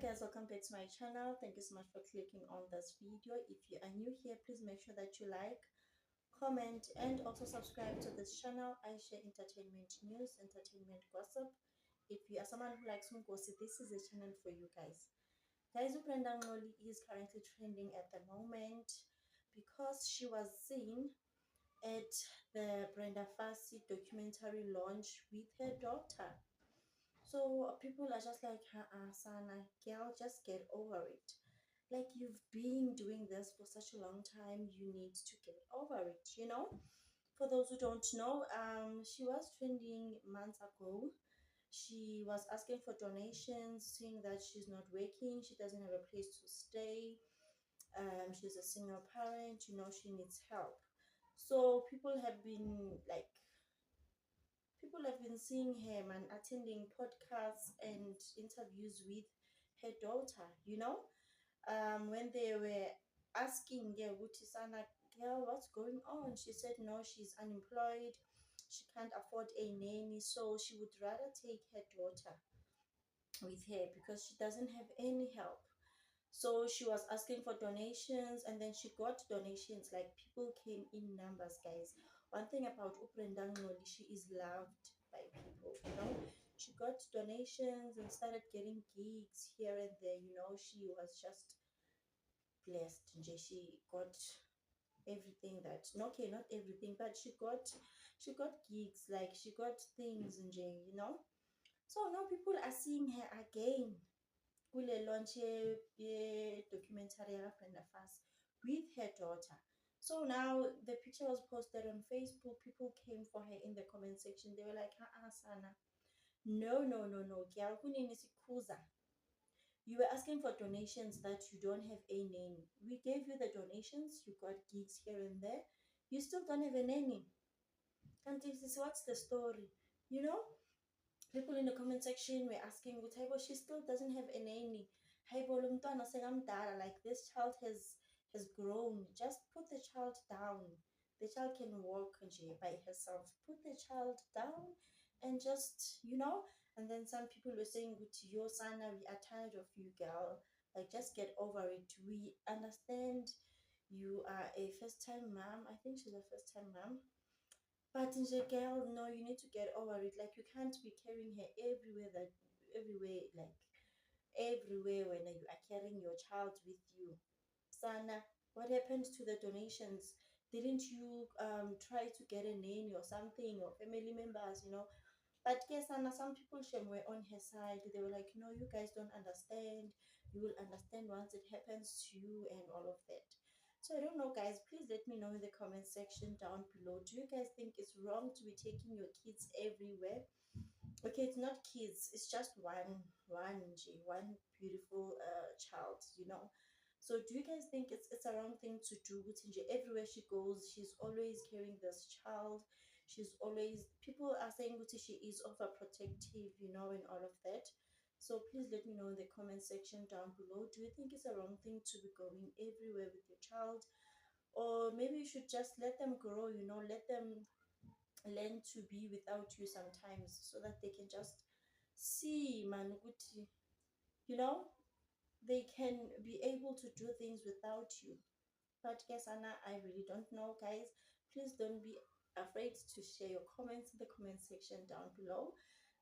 guys, welcome back to my channel. Thank you so much for clicking on this video. If you are new here, please make sure that you like, comment, and also subscribe to this channel. I share entertainment news, entertainment gossip. If you are someone who likes gossip, this is a channel for you guys. Guys, Brenda Ngoli is currently trending at the moment because she was seen at the Brenda Fassie documentary launch with her daughter. So people are just like, Sana, girl, just get over it. Like, you've been doing this for such a long time, you need to get over it, you know? For those who don't know, she was trending months ago. She was asking for donations, saying that she's not working, she doesn't have a place to stay. She's a single parent, you know, she needs help. So people have been seeing him and attending podcasts and interviews with her daughter, you know. When they were asking Sana, girl, what's going on? She said no, she's unemployed, she can't afford a nanny, so she would rather take her daughter with her because she doesn't have any help. So she was asking for donations, and then she got donations. Like, people came in numbers, guys. One thing about Uprenda Ngoli, she is loved by people, you know. She got donations and started getting gigs here and there, you know. She was just blessed. She got everything that, okay, not everything, but she got gigs, like she got things, and you know. So now people are seeing her again kule launch documentary Brenda Fassie with her daughter. So now the picture was posted on Facebook. People came for her in the comment section. They were like, Sana, no, no, no, no, girl, kunini sikhuza. You were asking for donations that you don't have a name. We gave you the donations, you got gigs here and there. You still don't have a nanny. And this is what's the story? You know? People in the comment section were asking, she still doesn't have a nanny. Like, this child has grown. Just put the child down. The child can walk by herself. Put the child down and just, you know. And then some people were saying, yo, Sana, we are tired of you, girl. Like, just get over it. We understand you are a first-time mom. I think she's a first-time mom. But girl, no, you need to get over it. Like, you can't be carrying her everywhere, like everywhere when you are carrying your child with you. Sana, what happened to the donations? Didn't you try to get a nanny or something, or family members, you know? But yes, Sana, some people were on her side. They were like, no, you guys don't understand. You will understand once it happens to you and all of that. So I don't know, guys. Please let me know in the comment section down below. Do you guys think it's wrong to be taking your kids everywhere? Okay, it's not kids. It's just one beautiful child, you know. So do you guys think it's a wrong thing to do? Everywhere she goes, she's always carrying this child. She's always, people are saying she is overprotective, you know, and all of that. So please let me know in the comment section down below. Do you think it's a wrong thing to be going everywhere with your child? Or maybe you should just let them grow, you know, let them learn to be without you sometimes, so that they can just see, man, you know, they can be able to do things without you. But guess, Anna, I really don't know, guys. Please don't be afraid to share your comments in the comment section down below.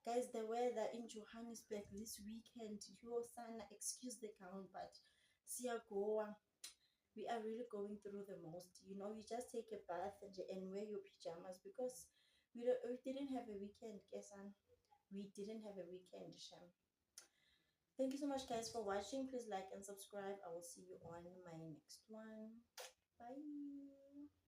Guys, the weather in Johannesburg this weekend, yo, Sana, excuse the gown, but siyagoa, we are really going through the most. You know, you just take a bath and wear your pajamas because we didn't have a weekend, Kesan. We didn't have a weekend, Sham. Thank you so much, guys, for watching. Please like and subscribe. I will see you on my next one. Bye.